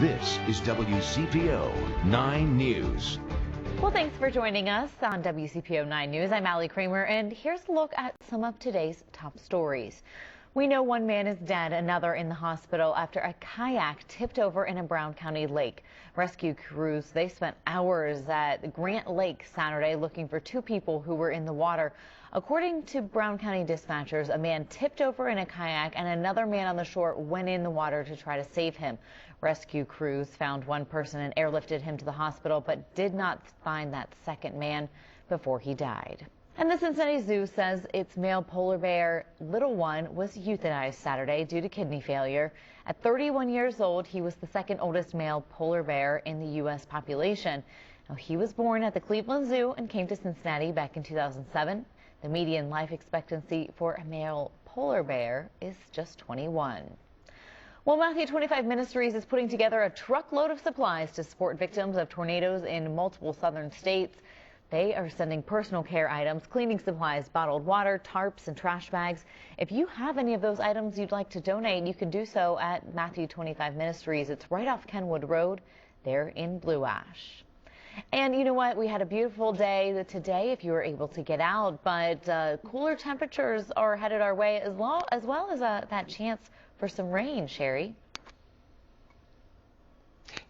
This is WCPO 9 News. Well, thanks for joining us on WCPO 9 News. I'm Allie Kramer, and here's a look at some of today's top stories. We know one man is dead, another in the hospital after a kayak tipped over in a Brown County lake. Rescue crews, they spent hours at Grant Lake Saturday looking for two people who were in the water. According to Brown County dispatchers, a man tipped over in a kayak and another man on the shore went in the water to try to save him. Rescue crews found one person and airlifted him to the hospital, but did not find that second man before he died. And the Cincinnati Zoo says its male polar bear, Little One, was euthanized Saturday due to kidney failure. At 31 years old, he was the second oldest male polar bear in the U.S. population. Now, he was born at the Cleveland Zoo and came to Cincinnati back in 2007. The median life expectancy for a male polar bear is just 21. Well, Matthew 25 Ministries is putting together a truckload of supplies to support victims of tornadoes in multiple southern states. They are sending personal care items, cleaning supplies, bottled water, tarps, and trash bags. If you have any of those items you'd like to donate, you can do so at Matthew 25 Ministries. It's right off Kenwood Road there in Blue Ash. And you know what? We had a beautiful day today if you were able to get out, but cooler temperatures are headed our way as well as that chance for some rain, Sherry.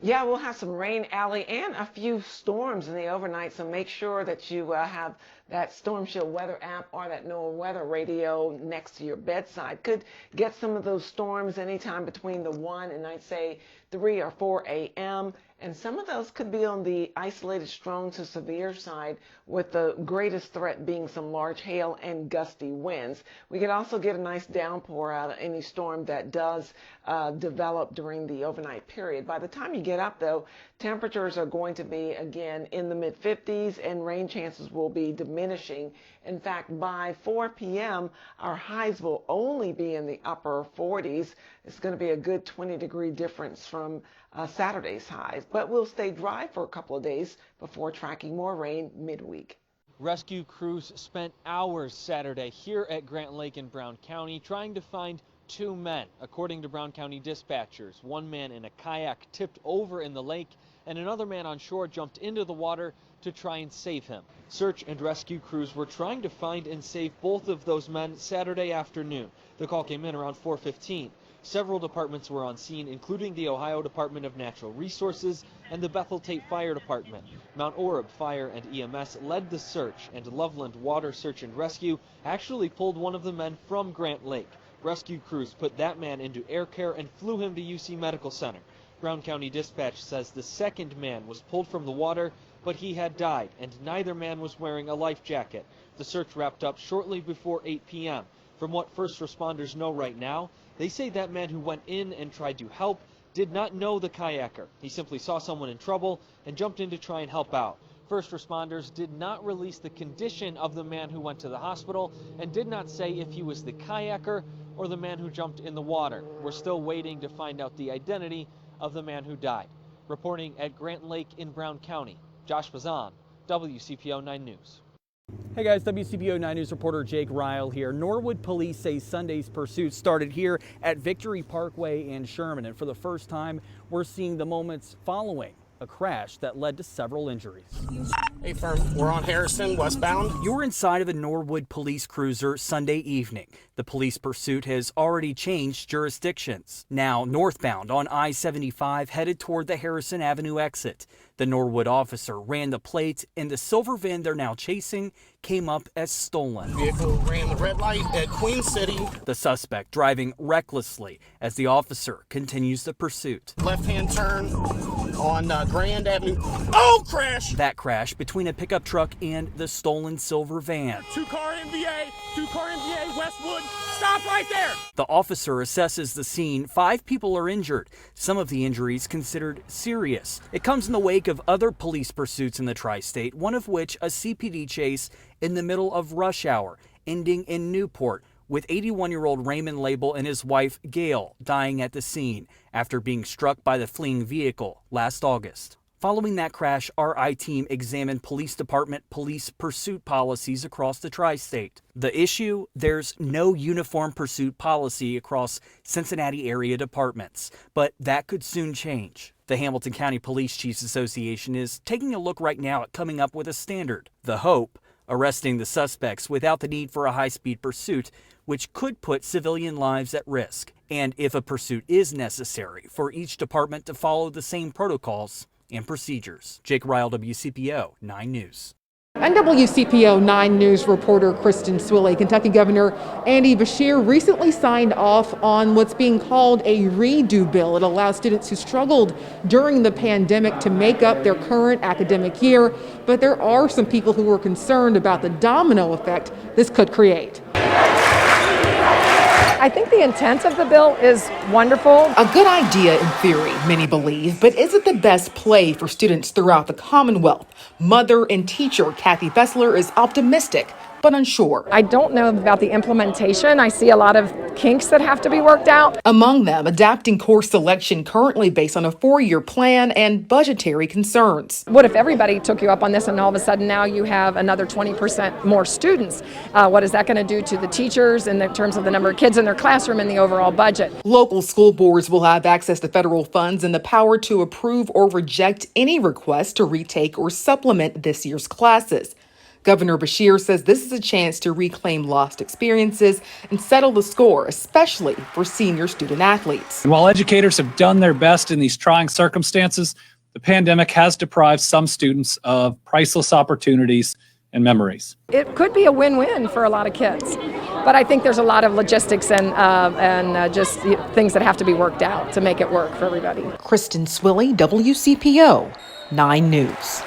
Yeah, we'll have some rain, Allie, and a few storms in the overnight, so make sure that you have that Storm Shield weather app or that NOAA weather radio next to your bedside. Could get some of those storms anytime between the 1 and I'd say 3 or 4 a.m. And some of those could be on the isolated strong to severe side, with the greatest threat being some large hail and gusty winds. We could also get a nice downpour out of any storm that does develop during the overnight period. By the time you get up, though, temperatures are going to be again in the mid-50s and rain chances will be diminishing. In fact, by 4 p.m., our highs will only be in the upper 40s. It's going to be a good 20-degree difference from Saturday's highs, but we'll stay dry for a couple of days before tracking more rain midweek. Rescue crews spent hours Saturday here at Grant Lake in Brown County trying to find two men. According to Brown County dispatchers, one man in a kayak tipped over in the lake and another man on shore jumped into the water to try and save him. Search and rescue crews were trying to find and save both of those men Saturday afternoon. The call came in around 4:15. Several departments were on scene, including the Ohio Department of Natural Resources and the Bethel Tate Fire Department. Mount Orab Fire and EMS led the search, and Loveland Water Search and Rescue actually pulled one of the men from Grant Lake. Rescue crews put that man into air care and flew him to UC Medical Center. Brown County Dispatch says the second man was pulled from the water, but he had died, and neither man was wearing a life jacket. The search wrapped up shortly before 8 p.m. From what first responders know right now, they say that man who went in and tried to help did not know the kayaker. He simply saw someone in trouble and jumped in to try and help out. First responders did not release the condition of the man who went to the hospital and did not say if he was the kayaker or the man who jumped in the water. We're still waiting to find out the identity of the man who died. Reporting at Grant Lake in Brown County, Josh Bazan, WCPO 9 News. Hey guys, WCPO 9 News reporter Jake Ryle here. Norwood police say Sunday's pursuit started here at Victory Parkway in Sherman, and for the first time, we're seeing the moments following a crash that led to several injuries. Hey firm, we're on Harrison, westbound. You're inside of a Norwood police cruiser Sunday evening. The police pursuit has already changed jurisdictions. Now northbound on I-75 headed toward the Harrison Avenue exit. The Norwood officer ran the plate and the silver van they're now chasing came up as stolen. Vehicle ran the red light at Queen City. The suspect driving recklessly as the officer continues the pursuit. Left-hand turn on Grand Avenue. Oh, crash! That crash between a pickup truck and the stolen silver van. Two-car MVA, Westwood. Stop right there! The officer assesses the scene. 5 people are injured, some of the injuries considered serious. It comes in the wake of other police pursuits in the tri-state, one of which a CPD chase in the middle of rush hour, ending in Newport, with 81-year-old Raymond Label and his wife Gail dying at the scene after being struck by the fleeing vehicle last August. Following that crash, our I-team examined police department police pursuit policies across the tri-state. The issue? There's no uniform pursuit policy across Cincinnati area departments, but that could soon change. The Hamilton County Police Chiefs Association is taking a look right now at coming up with a standard. The hope? Arresting the suspects without the need for a high-speed pursuit, which could put civilian lives at risk. And if a pursuit is necessary, for each department to follow the same protocols and procedures. Jake Ryle, WCPO 9 News. And WCPO 9 News reporter Kristen Swilley. Kentucky Governor Andy Beshear recently signed off on what's being called a redo bill. It allows students who struggled during the pandemic to make up their current academic year, but there are some people who are concerned about the domino effect this could create. I think the intent of the bill is wonderful. A good idea in theory, many believe, but is it the best play for students throughout the Commonwealth? Mother and teacher Kathy Fessler is optimistic, but unsure. I don't know about the implementation. I see a lot of kinks that have to be worked out. Among them, adapting course selection currently based on a 4-year plan and budgetary concerns. What if everybody took you up on this and all of a sudden now you have another 20% more students? What is that going to do to the teachers in terms of the number of kids in their classroom and the overall budget? Local school boards will have access to federal funds and the power to approve or reject any request to retake or supplement this year's classes. Governor Beshear says this is a chance to reclaim lost experiences and settle the score, especially for senior student athletes. And while educators have done their best in these trying circumstances, the pandemic has deprived some students of priceless opportunities and memories. It could be a win-win for a lot of kids, but I think there's a lot of logistics and just things that have to be worked out to make it work for everybody. Kristen Swilley, WCPO 9 News.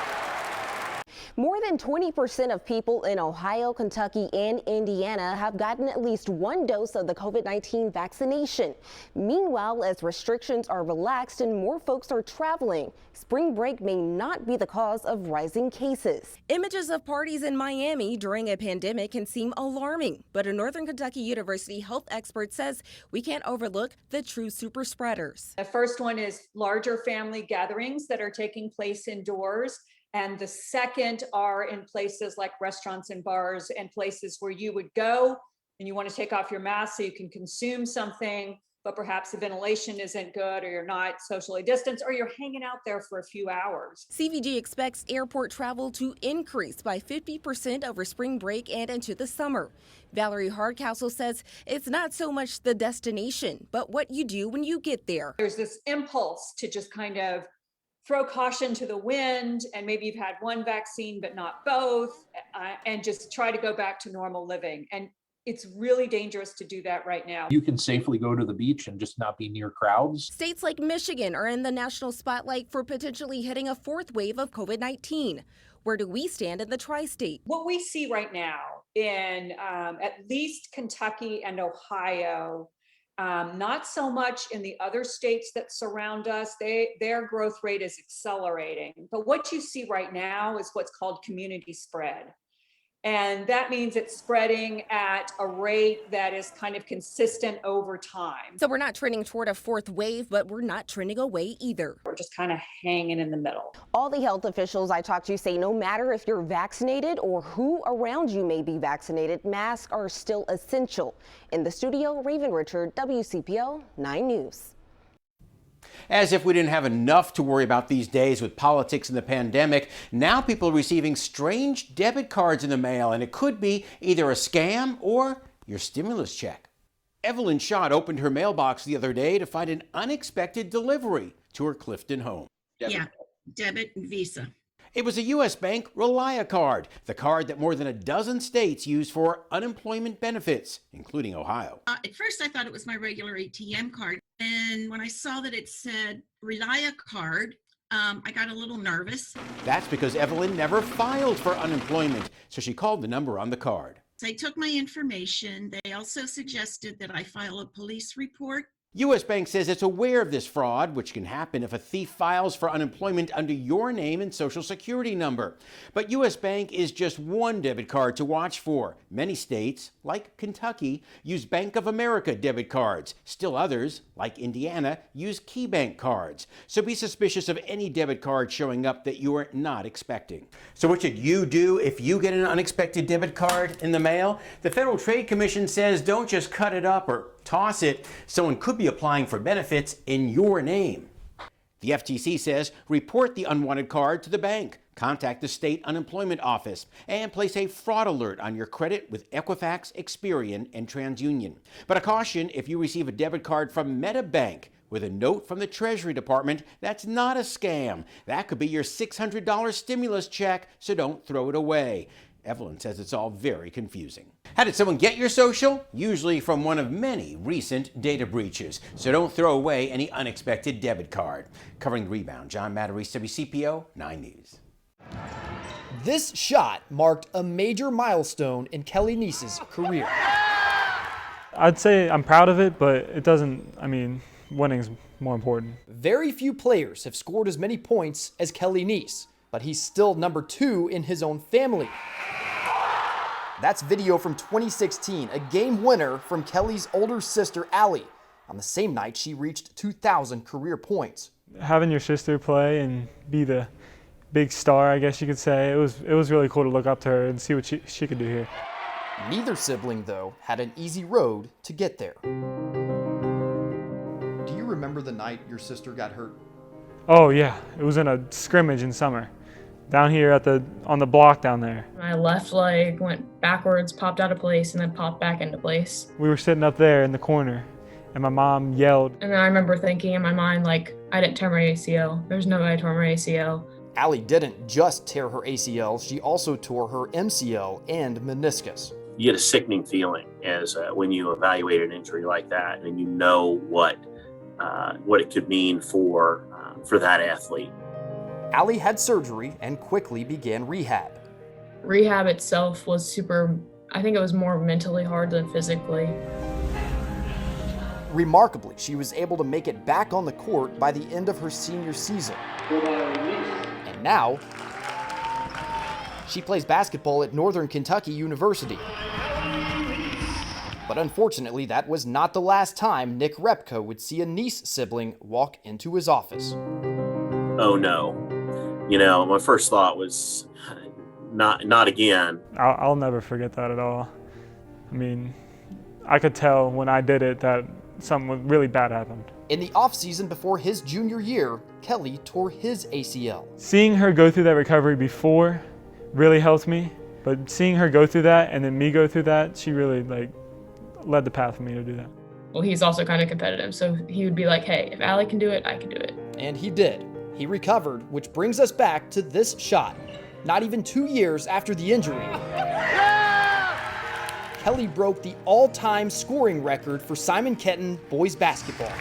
More than 20% of people in Ohio, Kentucky, and Indiana have gotten at least one dose of the COVID-19 vaccination. Meanwhile, as restrictions are relaxed and more folks are traveling, spring break may not be the cause of rising cases. Images of parties in Miami during a pandemic can seem alarming, but a Northern Kentucky University health expert says we can't overlook the true super spreaders. The first one is larger family gatherings that are taking place indoors. And the second are in places like restaurants and bars and places where you would go and you want to take off your mask so you can consume something, but perhaps the ventilation isn't good or you're not socially distanced or you're hanging out there for a few hours. CVG expects airport travel to increase by 50% over spring break and into the summer. Valerie Hardcastle says it's not so much the destination, but what you do when you get there. There's this impulse to just kind of throw caution to the wind, and maybe you've had one vaccine but not both, and just try to go back to normal living. And it's really dangerous to do that right now. You can safely go to the beach and just not be near crowds. States like Michigan are in the national spotlight for potentially hitting a fourth wave of COVID-19. Where do we stand in the tri-state? What we see right now in at least Kentucky and Ohio, not so much in the other states that surround us. Their growth rate is accelerating. But what you see right now is what's called community spread. And that means it's spreading at a rate that is kind of consistent over time. So we're not trending toward a fourth wave, but we're not trending away either. We're just kind of hanging in the middle. All the health officials I talked to say no matter if you're vaccinated or who around you may be vaccinated, masks are still essential. In the studio, Raven Richard, WCPO 9 News. As if we didn't have enough to worry about these days with politics and the pandemic, now people are receiving strange debit cards in the mail, and it could be either a scam or your stimulus check. Evelyn Schott opened her mailbox the other day to find an unexpected delivery to her Clifton home. Debit and Visa. It was a U.S. Bank Relia card, the card that more than a dozen states use for unemployment benefits, including Ohio. At first, I thought it was my regular ATM card. And when I saw that it said Relia card, I got a little nervous. That's because Evelyn never filed for unemployment, so she called the number on the card. They took my information. They also suggested that I file a police report. U.S. Bank says it's aware of this fraud, which can happen if a thief files for unemployment under your name and Social Security number. But U.S. Bank is just one debit card to watch for. Many states, like Kentucky, use Bank of America debit cards. Still others, like Indiana, use KeyBank cards. So be suspicious of any debit card showing up that you're not expecting. So what should you do if you get an unexpected debit card in the mail? The Federal Trade Commission says don't just cut it up or toss it. Someone could be applying for benefits in your name. The FTC says report the unwanted card to the bank, contact the state unemployment office, and place a fraud alert on your credit with Equifax, Experian, and TransUnion. But a caution, if you receive a debit card from MetaBank with a note from the Treasury Department, that's not a scam. That could be your $600 stimulus check, so don't throw it away. Evelyn says it's all very confusing. How did someone get your social? Usually from one of many recent data breaches. So don't throw away any unexpected debit card. Covering the rebound, John Matarese, WCPO 9 News. This shot marked a major milestone in Kelly Neese's career. I'd say I'm proud of it, but it doesn't, winning's more important. Very few players have scored as many points as Kelly Neese, but he's still number 2 in his own family. That's video from 2016, a game winner from Kelly's older sister, Allie, on the same night she reached 2,000 career points. Having your sister play and be the big star, I guess you could say, it was really cool to look up to her and see what she could do here. Neither sibling, though, had an easy road to get there. Do you remember the night your sister got hurt? Oh yeah, it was in a scrimmage in summer. Down here on the block down there. My left leg went backwards, popped out of place, and then popped back into place. We were sitting up there in the corner, and my mom yelled. And then I remember thinking in my mind, I didn't tear my ACL. There's no way I tore my ACL. Allie didn't just tear her ACL, she also tore her MCL and meniscus. You get a sickening feeling as when you evaluate an injury like that, and you know what it could mean for that athlete. Allie had surgery and quickly began rehab. Rehab itself was I think it was more mentally hard than physically. Remarkably, she was able to make it back on the court by the end of her senior season. And now, she plays basketball at Northern Kentucky University. But unfortunately, that was not the last time Nick Repko would see a Neese sibling walk into his office. Oh no. My first thought was, not again. I'll never forget that at all. I could tell when I did it that something really bad happened. In the offseason before his junior year, Kelly tore his ACL. Seeing her go through that recovery before really helped me, but seeing her go through that and then me go through that, she really led the path for me to do that. Well, he's also kind of competitive, so he would be like, hey, if Allie can do it, I can do it. And he did. He recovered, which brings us back to this shot. Not even 2 years after the injury, Kelly broke the all-time scoring record for Simon Kenton boys basketball.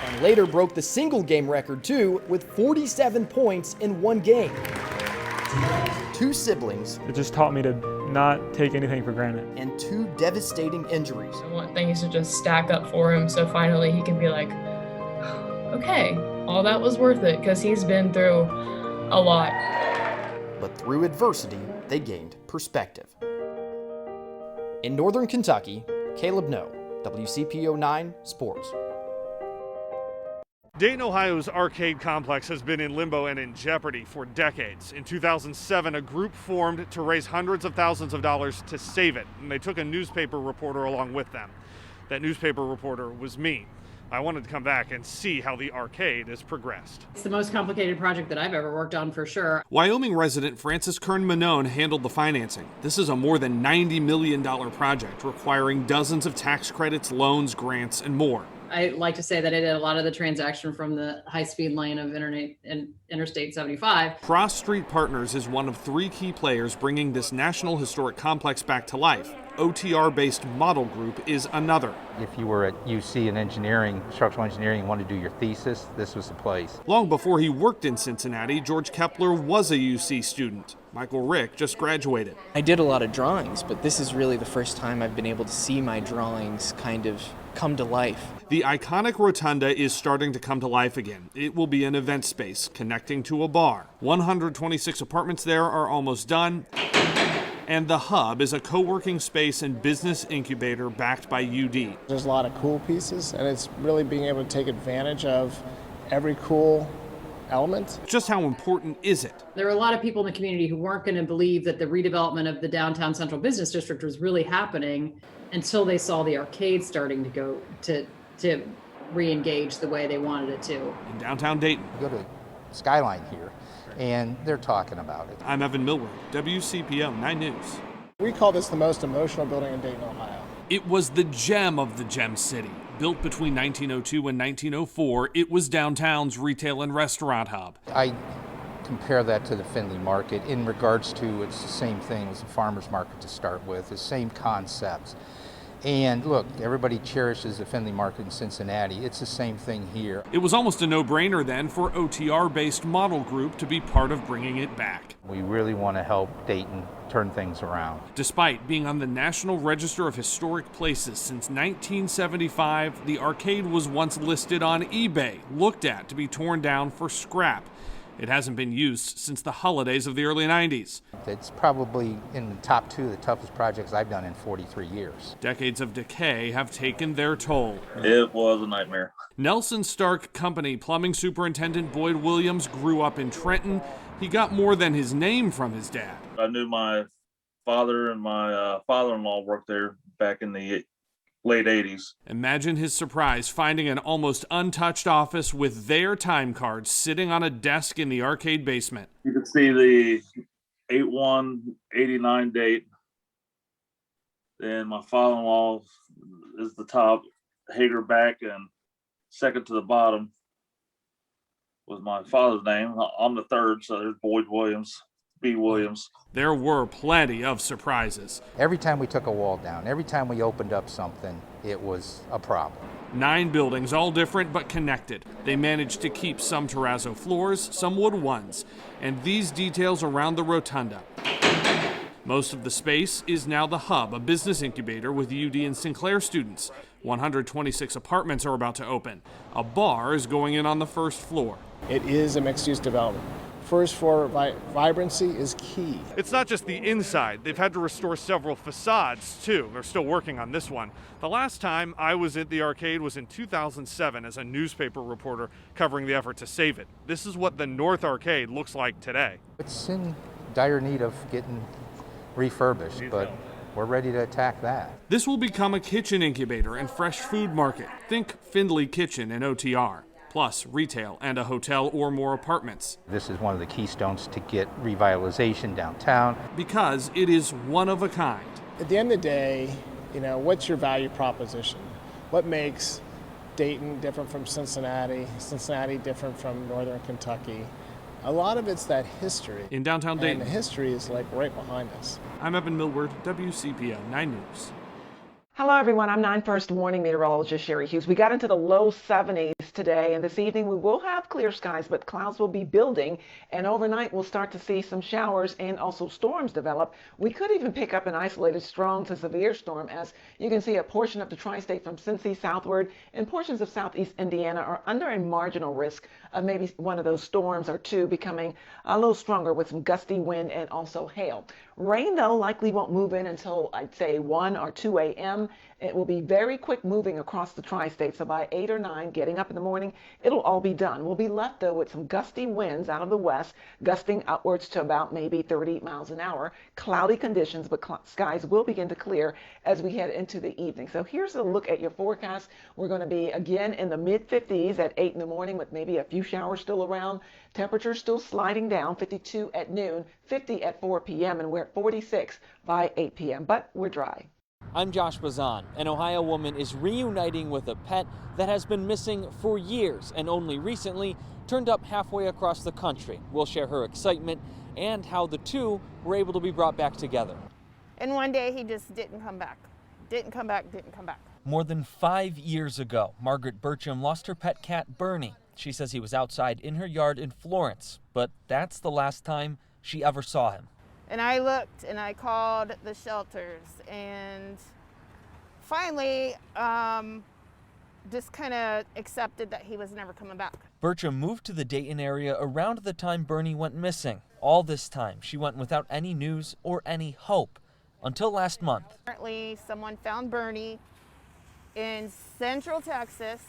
And later broke the single game record too, with 47 points in one game. 2 siblings. It just taught me to not take anything for granted. And 2 devastating injuries. One thing is to just stack up for him so finally he can be like, okay, all that was worth it, because he's been through a lot. But through adversity, they gained perspective. In Northern Kentucky, Caleb No, WCPO 9 Sports. Dayton, Ohio's arcade complex has been in limbo and in jeopardy for decades. In 2007, a group formed to raise hundreds of thousands of dollars to save it, and they took a newspaper reporter along with them. That newspaper reporter was me. I wanted to come back and see how the arcade has progressed. It's the most complicated project that I've ever worked on, for sure. Wyoming resident Francis Kern-Manone handled the financing. This is a more than $90 million project requiring dozens of tax credits, loans, grants, and more. I like to say that I did a lot of the transaction from the high-speed lane of Interstate 75. Cross Street Partners is one of 3 key players bringing this National Historic Complex back to life. OTR-based Model Group is another. If you were at UC in engineering, structural engineering, and wanted to do your thesis, this was the place. Long before he worked in Cincinnati, George Kepler was a UC student. Michael Rick just graduated. I did a lot of drawings, but this is really the first time I've been able to see my drawings kind of come to life. The iconic rotunda is starting to come to life again. It will be an event space connecting to a bar. 126 apartments there are almost done. And the Hub is a co-working space and business incubator backed by UD. There's a lot of cool pieces, and it's really being able to take advantage of every cool element. Just how important is it? There were a lot of people in the community who weren't going to believe that the redevelopment of the downtown central business district was really happening until they saw the arcade starting to go to re-engage the way they wanted it to. In downtown Dayton. Go to Skyline here, and they're talking about it. I'm Evan Millward, WCPO 9 News. We call this the most emotional building in Dayton, Ohio. It was the gem of the Gem City. Built between 1902 and 1904, it was downtown's retail and restaurant hub. I compare that to the Findlay Market in regards to it's the same thing as the farmer's market to start with, the same concepts. And look, everybody cherishes the Findlay Market in Cincinnati. It's the same thing here. It was almost a no-brainer then for OTR-based Model Group to be part of bringing it back. We really want to help Dayton turn things around. Despite being on the National Register of Historic Places since 1975, the arcade was once listed on eBay, looked at to be torn down for scrap. It hasn't been used since the holidays of the early 90s. It's probably in the top 2 of the toughest projects I've done in 43 years. Decades of decay have taken their toll. It was a nightmare. Nelson Stark Company plumbing superintendent Boyd Williams grew up in Trenton. He got more than his name from his dad. I knew my father and my father-in-law worked there back in the late 80s. Imagine his surprise finding an almost untouched office with their time cards sitting on a desk in the arcade basement. You can see the 8/1/89 date. Then my father-in-law is the top, Hager back, and second to the bottom was my father's name. I'm the third, so there's Boyd Williams. B. Williams. There were plenty of surprises. Every time we took a wall down, every time we opened up something, it was a problem. 9 buildings, all different but connected. They managed to keep some terrazzo floors, some wood ones, and these details around the rotunda. Most of the space is now the Hub, a business incubator with UD and Sinclair students. 126 apartments are about to open. A bar is going in on the first floor. It is a mixed-use development. First floor vibrancy is key. It's not just the inside. They've had to restore several facades, too. They're still working on this one. The last time I was at the arcade was in 2007 as a newspaper reporter covering the effort to save it. This is what the North Arcade looks like today. It's in dire need of getting refurbished, but we're ready to attack that. This will become a kitchen incubator and fresh food market. Think Findlay Kitchen and OTR. Plus retail and a hotel or more apartments. This is one of the keystones to get revitalization downtown. Because it is one of a kind. At the end of the day, what's your value proposition? What makes Dayton different from Cincinnati, Cincinnati different from Northern Kentucky? A lot of it's that history. In downtown Dayton. And the history is like right behind us. I'm Evan Millward, WCPO 9 News. Hello, everyone. I'm 9 First Warning Meteorologist Sherry Hughes. We got into the low 70s today, and this evening we will have clear skies, but clouds will be building, and overnight we'll start to see some showers and also storms develop. We could even pick up an isolated strong to severe storm, as you can see a portion of the tri-state from Cincy southward and portions of southeast Indiana are under a marginal risk of maybe one of those storms or two becoming a little stronger with some gusty wind and also hail. Rain, though, likely won't move in until, I'd say, 1 or 2 a.m. It will be very quick moving across the tri-state, so by 8 or 9, getting up in the morning, it'll all be done. We'll be left, though, with some gusty winds out of the west, gusting upwards to about maybe 30 miles an hour. Cloudy conditions, but skies will begin to clear as we head into the evening. So here's a look at your forecast. We're going to be, again, in the mid-50s at 8 in the morning with maybe a few showers still around. Temperatures still sliding down, 52 at noon, 50 at 4 p.m., and we're at 46 by 8 p.m., but we're dry. I'm Josh Bazan. An Ohio woman is reuniting with a pet that has been missing for years and only recently turned up halfway across the country. We'll share her excitement and how the two were able to be brought back together. And one day he just didn't come back. Didn't come back. More than 5 years ago, Margaret Burcham lost her pet cat, Bernie. She says he was outside in her yard in Florence, but that's the last time she ever saw him. And I looked and I called the shelters, and finally just kind of accepted that he was never coming back. Bertram moved to the Dayton area around the time Bernie went missing. All this time, she went without any news or any hope until last month. Apparently, someone found Bernie in Central Texas,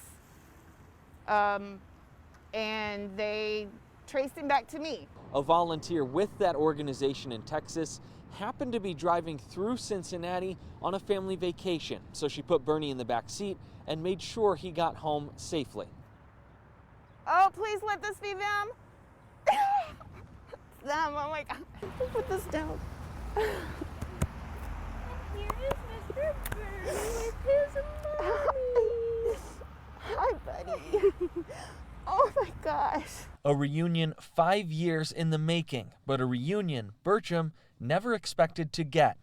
and they traced him back to me. A volunteer with that organization in Texas happened to be driving through Cincinnati on a family vacation, so she put Bernie in the back seat and made sure he got home safely. Oh, please let this be them. It's them, oh my God. Put this down. Here is Mr. Bernie with his mommy. Hi, buddy. Oh my gosh. A reunion 5 years in the making, but a reunion Bertram never expected to get.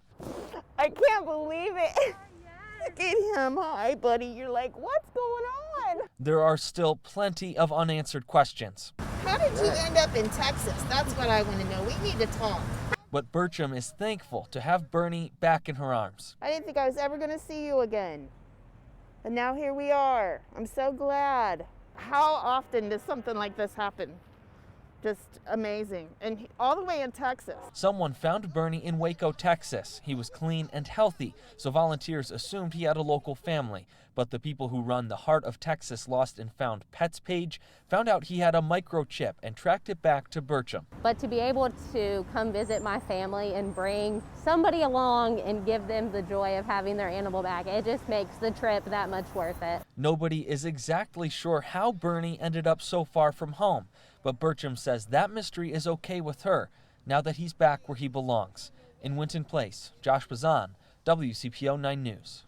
I can't believe it. Look at him. Hi, buddy. You're like, what's going on? There are still plenty of unanswered questions. How did you end up in Texas? That's what I want to know. We need to talk. But Bertram is thankful to have Bernie back in her arms. I didn't think I was ever going to see you again. And now here we are. I'm so glad. How often does something like this happen? Just amazing. And all the way in Texas. Someone found Bernie in Waco, Texas. He was clean and healthy, so volunteers assumed he had a local family. But the people who run the Heart of Texas Lost and Found Pets page found out he had a microchip and tracked it back to Bertram. But to be able to come visit my family and bring somebody along and give them the joy of having their animal back, it just makes the trip that much worth it. Nobody is exactly sure how Bernie ended up so far from home, but Bertram says that mystery is okay with her now that he's back where he belongs. In Winton Place, Josh Bazan, WCPO 9 News.